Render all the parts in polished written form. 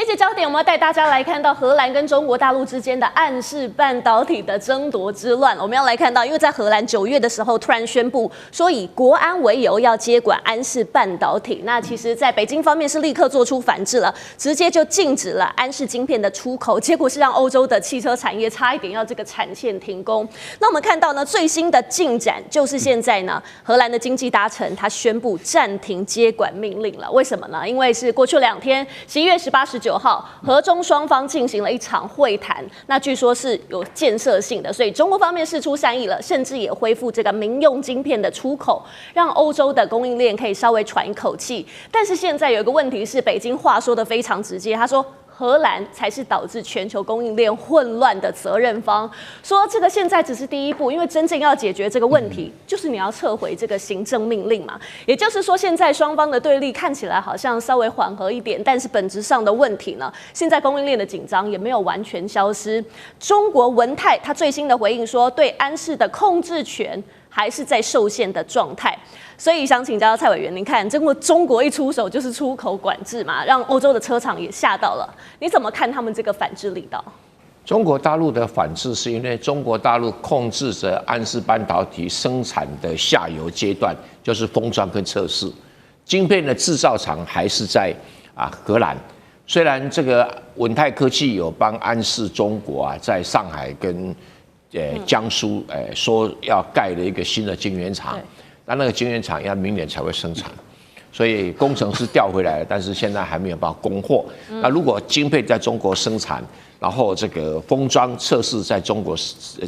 这节焦点，我们要带大家来看到荷兰跟中国大陆之间的安氏半导体的争夺之乱。我们要来看到，因为在荷兰9月的时候突然宣布说以国安为由要接管安氏半导体，那其实在北京方面是立刻做出反制了，直接就禁止了安氏晶片的出口，结果是让欧洲的汽车产业差一点要这个产线停工。那我们看到呢，最新的进展就是现在呢，荷兰的经济大臣他宣布暂停接管命令了。为什么呢？因为是过去2天，11月18、19号，荷中双方进行了一场会谈，那据说是有建设性的，所以中国方面释出善意了，甚至也恢复这个民用晶片的出口，让欧洲的供应链可以稍微喘一口气。但是现在有一个问题是，北京话说得非常直接，他说荷兰才是导致全球供应链混乱的责任方，说这个现在只是第一步，因为真正要解决这个问题，就是你要撤回这个行政命令嘛。也就是说，现在双方的对立看起来好像稍微缓和一点，但是本质上的问题呢，现在供应链的紧张也没有完全消失。中国文泰他最新的回应说，对安氏的控制权还是在受限的状态。所以想请教蔡委员，您看，中国一出手就是出口管制嘛，让欧洲的车厂也吓到了。你怎么看他们这个反制力道？中国大陆的反制是因为中国大陆控制着安氏半导体生产的下游阶段，就是封装跟测试，晶片的制造厂还是在荷兰。虽然这个文泰科技有帮安氏中国在上海跟江苏说要盖了一个新的晶圆厂。那个晶圆厂要明年才会生产，所以工程师调回来了，但是现在还没有办法供货。那如果晶片在中国生产，然后这个封装测试在中国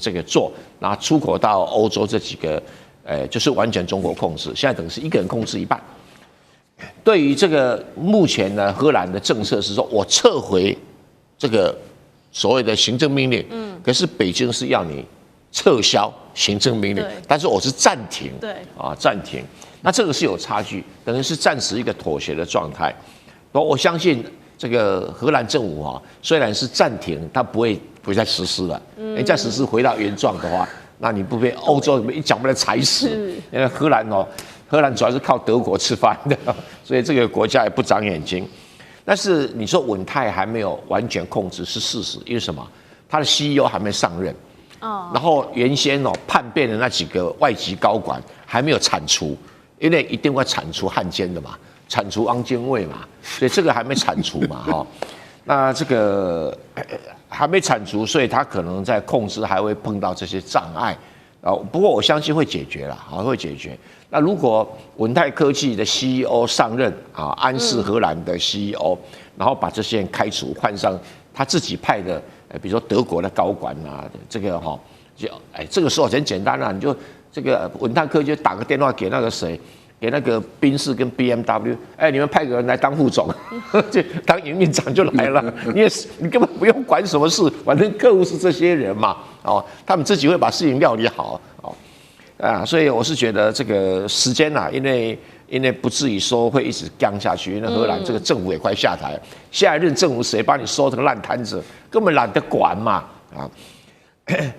这个做，然后出口到欧洲这几个，就是完全中国控制。现在等于是一个人控制一半。对于这个目前呢，荷兰的政策是说我撤回这个所谓的行政命令，可是北京是要你撤销行政命令，但是我是暂停，暂停。那这个是有差距，等于是暂时一个妥协的状态。我相信这个荷兰政府虽然是暂停，它不会再实施了。你再实施回到原状的话，那你不被欧洲一脚把它踩死。因为荷兰主要是靠德国吃饭的，所以这个国家也不长眼睛。但是你说文泰还没有完全控制是事实，因为什么？他的 CEO 还没上任。然后原先叛变的那几个外籍高管还没有铲除，因为一定会铲除汉奸的嘛，铲除汪精卫嘛，所以这个还没铲除嘛，那这个还没铲除，所以他可能在控制还会碰到这些障碍，不过我相信会解决了，会解决。那如果文泰科技的 CEO 上任安氏荷兰的 CEO，然后把这些人开除，换上他自己派的。比如说德国的高管这个这个时候很简单你就这个文泰科就打个电话给那个谁，给那个宾士跟 BMW， 你们派个人来当副总，就当营运长就来了，你根本不用管什么事，反正客户是这些人嘛，他们自己会把事情料理好，所以我是觉得这个时间因为不至于说会一直僵下去，因为荷兰这个政府也快下台，下一任政府谁帮你收这个烂摊子，根本懒得管嘛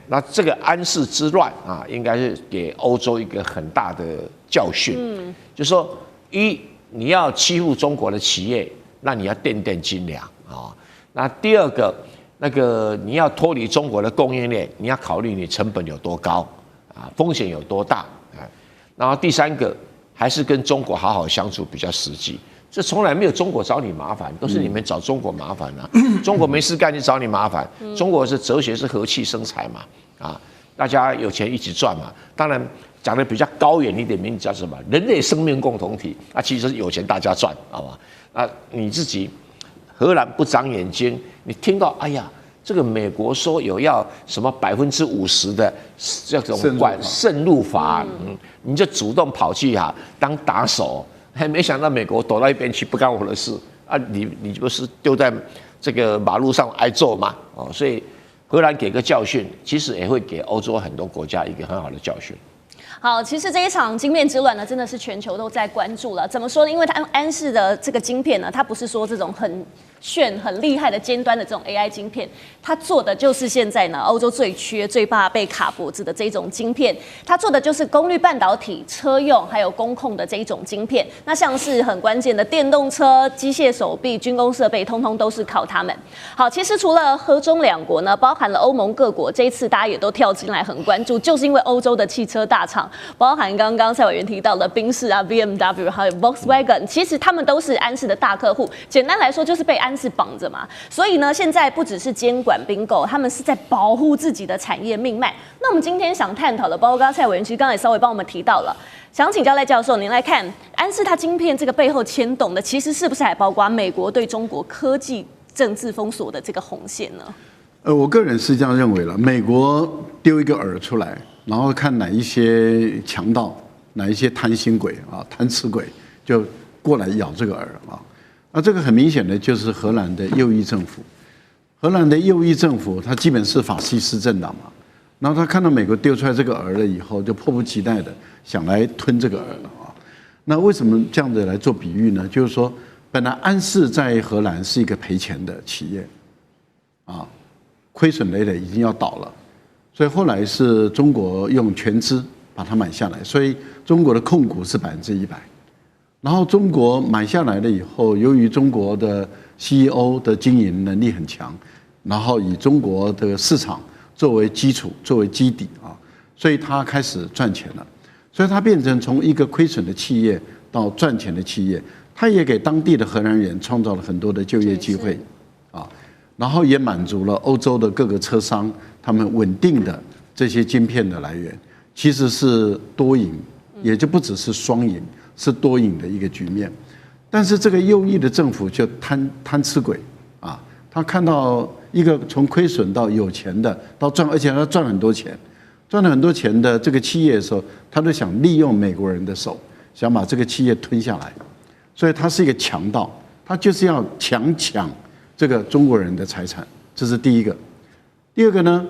那这个安氏之乱应该是给欧洲一个很大的教训，就是说你要欺负中国的企业，那你要垫垫斤两那第二个你要脱离中国的供应链，你要考虑你成本有多高风险有多大然后第三个。还是跟中国好好相处比较实际，这从来没有中国找你麻烦，都是你们找中国麻烦中国没事干就找你麻烦。中国是哲学是和气生财嘛，大家有钱一起赚嘛。当然讲的比较高远一点，名字叫什么？人类生命共同体。其实有钱大家赚，好吧？你自己荷兰不长眼睛，你听到这个美国说有要什么50%的这种渗入法，你就主动跑去当打手，还没想到美国躲到一边去，不干我的事你不是丢在这个马路上挨揍嘛？所以荷兰给个教训，其实也会给欧洲很多国家一个很好的教训。好，其实这一场晶片之乱呢，真的是全球都在关注了。怎么说呢？因为安氏的这个晶片呢，它不是说这种很炫很厉害的尖端的这种 AI 晶片，它做的就是现在呢欧洲最缺、最怕被卡脖子的这种晶片，它做的就是功率半导体、车用还有工控的这一种晶片。那像是很关键的电动车、机械手臂、军工设备，通通都是靠他们。好，其实除了和中两国呢，包含了欧盟各国，这一次大家也都跳进来很关注，就是因为欧洲的汽车大厂，包含刚刚蔡委员提到的宾士啊、BMW 还有 Volkswagen， 其实他们都是安氏的大客户。简单来说，就是被安氏绑着嘛。所以呢，现在不只是监管并购，他们是在保护自己的产业命脉。那我们今天想探讨的，包括刚刚蔡委员其实刚才也稍微帮我们提到了，想请教赖教授，您来看安氏它晶片这个背后牵动的，其实是不是还包括美国对中国科技政治封锁的这个红线呢？我个人是这样认为了，美国丢一个饵出来，然后看哪一些强盗、哪一些贪心鬼啊、贪吃鬼就过来咬这个饵啊。那这个很明显的就是荷兰的右翼政府。荷兰的右翼政府，它基本是法西斯政党嘛，然后他看到美国丢出来这个饵了以后，就迫不及待的想来吞这个饵了啊。那为什么这样子来做比喻呢？就是说，本来安氏在荷兰是一个赔钱的企业，啊，亏损累累，已经要倒了，所以后来是中国用全资把它买下来，所以中国的控股是100%。然后中国买下来了以后，由于中国的 CEO 的经营能力很强，然后以中国的市场作为基础、作为基底啊，所以它开始赚钱了。所以它变成从一个亏损的企业到赚钱的企业，它也给当地的荷兰人创造了很多的就业机会啊，然后也满足了欧洲的各个车商他们稳定的这些晶片的来源，其实是多赢，也就不只是双赢。是多赢的一个局面，但是这个右翼的政府就贪吃鬼啊，他看到一个从亏损到有钱的到赚，而且他赚很多钱，赚了很多钱的这个企业的时候，他就想利用美国人的手，想把这个企业吞下来，所以他是一个强盗，他就是要强抢这个中国人的财产，这是第一个。第二个呢，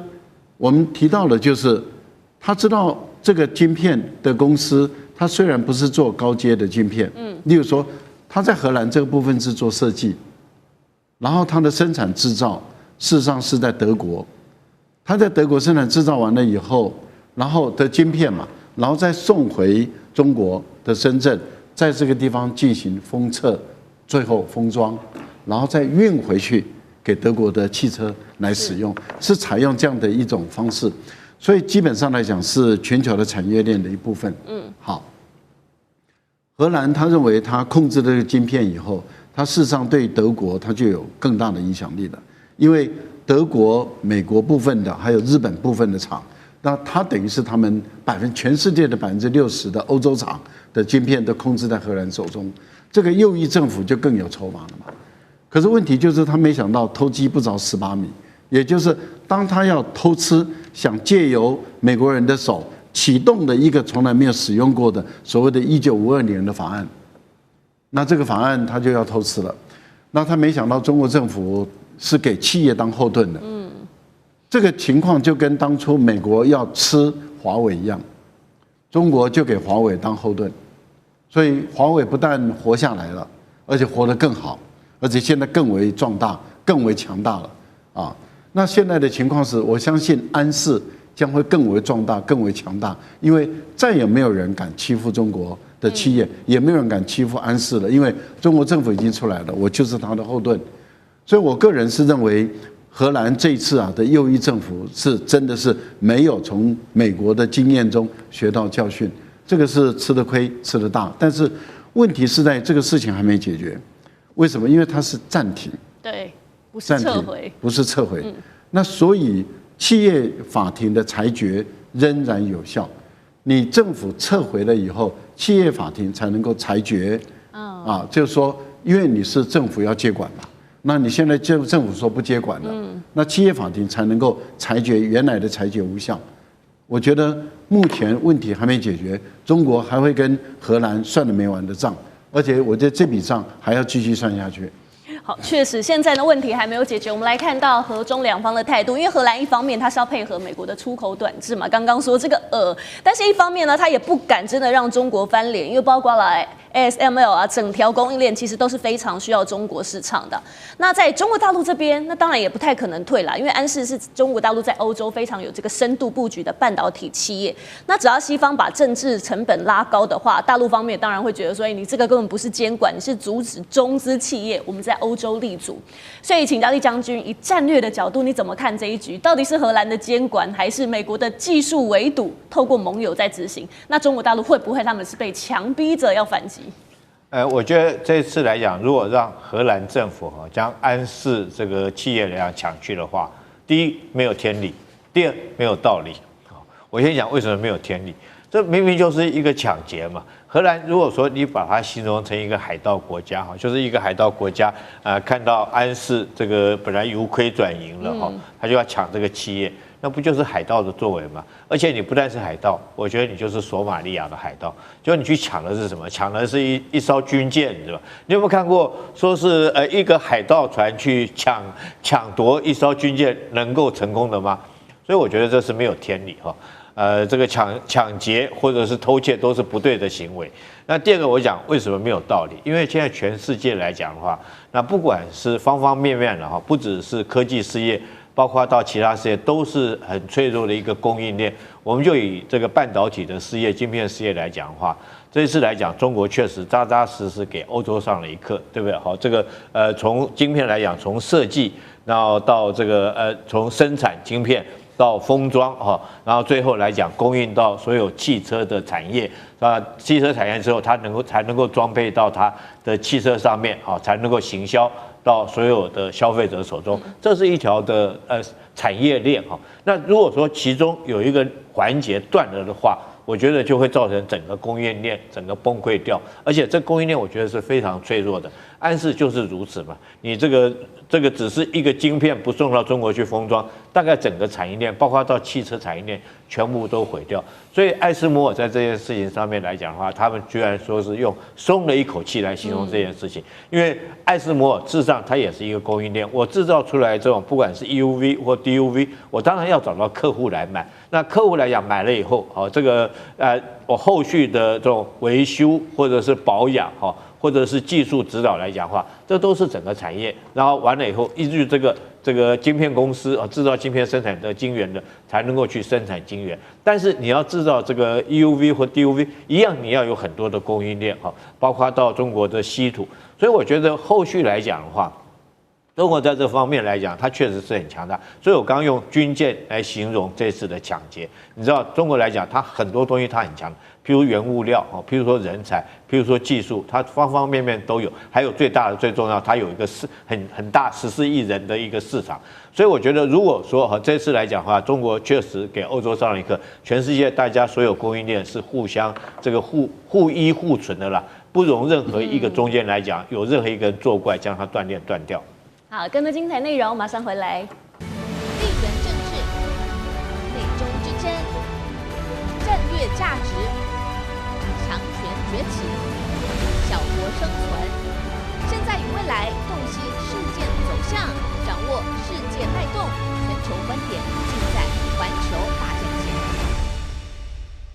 我们提到的就是他知道这个晶片的公司。他虽然不是做高阶的晶片，例如说他在荷兰这个部分是做设计，然后他的生产制造事实上是在德国，他在德国生产制造完了以后，然后的晶片嘛，然后再送回中国的深圳，在这个地方进行封测，最后封装，然后再运回去给德国的汽车来使用，是采用这样的一种方式。所以基本上来讲是全球的产业链的一部分。好，荷兰他认为他控制了这个晶片以后，他事实上对德国他就有更大的影响力了，因为德国、美国部分的还有日本部分的厂，那他等于是他们全世界的60%的欧洲厂的晶片都控制在荷兰手中，这个右翼政府就更有筹码了嘛。可是问题就是他没想到偷鸡不着18米。也就是当他要偷吃，想借由美国人的手启动的一个从来没有使用过的所谓的1952年的法案，那这个法案他就要偷吃了。那他没想到中国政府是给企业当后盾的，这个情况就跟当初美国要吃华为一样，中国就给华为当后盾，所以华为不但活下来了，而且活得更好，而且现在更为壮大、更为强大了啊。那现在的情况是，我相信安氏将会更为壮大、更为强大，因为再也没有人敢欺负中国的企业，也没有人敢欺负安氏了，因为中国政府已经出来了，我就是他的后盾。所以我个人是认为，荷兰这一次的右翼政府是真的是没有从美国的经验中学到教训，这个是吃的亏、吃的大。但是问题是在这个事情还没解决，为什么？因为它是暂停。对。不是撤回，不是撤回。那所以企业法庭的裁决仍然有效。你政府撤回了以后，企业法庭才能够裁决。就是说，因为你是政府要接管嘛，那你现在政府说不接管了，那企业法庭才能够裁决原来的裁决无效。我觉得目前问题还没解决，中国还会跟荷兰算了没完的账，而且我觉得这笔账还要继续算下去。好，确实现在的问题还没有解决。我们来看到荷中两方的态度，因为荷兰一方面它是要配合美国的出口短制嘛，刚刚说这个但是一方面呢，它也不敢真的让中国翻脸，因为包括了 ASML 啊，整条供应链其实都是非常需要中国市场的。那在中国大陆这边，那当然也不太可能退啦，因为安氏是中国大陆在欧洲非常有这个深度布局的半导体企业。那只要西方把政治成本拉高的话，大陆方面当然会觉得说，你这个根本不是监管，你是阻止中资企业我们在欧洲立足。所以请教厉将军，以战略的角度，你怎么看这一局？到底是荷兰的监管，还是美国的技术围堵，透过盟友在执行？那中国大陆会不会他们是被强逼着要反击？我觉得这次来讲，如果让荷兰政府将安氏这个企业来讲抢去的话，第一没有天理，第二没有道理。我先讲为什么没有天理，这明明就是一个抢劫嘛。荷兰如果说你把它形容成一个海盗国家就是一个海盗国家看到安氏这个本来由亏转盈了他就要抢这个企业。那不就是海盗的作为吗？而且你不但是海盗，我觉得你就是索马利亚的海盗。就你去抢的是什么？抢的是一艘军舰，对吧？你有没有看过说是一个海盗船去抢夺一艘军舰能够成功的吗？所以我觉得这是没有天理这个抢劫或者是偷窃都是不对的行为。那第二个我讲为什么没有道理？因为现在全世界来讲的话，那不管是方方面面的不只是科技事业。包括到其他事业都是很脆弱的一个供应链。我们就以这个半导体的事业、晶片事业来讲的话，这一次来讲，中国确实扎扎实实给欧洲上了一课，对不对？好，这个从晶片来讲，从设计，然后到这个从生产晶片到封装然后最后来讲供应到所有汽车的产业汽车产业之后，它才能够装配到它的汽车上面才能够行销到所有的消费者手中，这是一条的产业链那如果说其中有一个环节断了的话，我觉得就会造成整个供应链整个崩溃掉，而且这供应链我觉得是非常脆弱的。安氏就是如此嘛，你这个只是一个晶片不送到中国去封装，大概整个产业链，包括到汽车产业链，全部都毁掉。所以艾斯摩尔在这件事情上面来讲的话，他们居然说是用松了一口气来形容这件事情，因为艾斯摩尔事实上它也是一个供应链，我制造出来这种不管是 EUV 或 DUV， 我当然要找到客户来买。那客户来讲买了以后，这个我后续的这种维修或者是保养或者是技术指导来讲的话，这都是整个产业。然后完了以后，依据这个晶片公司制造晶片生产的晶圆的，才能够去生产晶圆。但是你要制造这个 EUV 或 DUV 一样，你要有很多的供应链包括到中国的稀土。所以我觉得后续来讲的话，中国在这方面来讲，它确实是很强大。所以我刚刚用军舰来形容这次的抢劫。你知道中国来讲，它很多东西它很强，譬如原物料譬如说人才，譬如说技术，它方方面面都有。还有最大的、最重要，它有一个很大14亿人的一个市场。所以我觉得，如果说这次来讲的话，中国确实给欧洲上了一课，全世界大家所有供应链是互相这个互依互存的啦，不容任何一个中间来讲有任何一个人作怪将它断掉。好，更多精彩内容马上回来。地缘政治、美中之争、战略价值、强权崛起。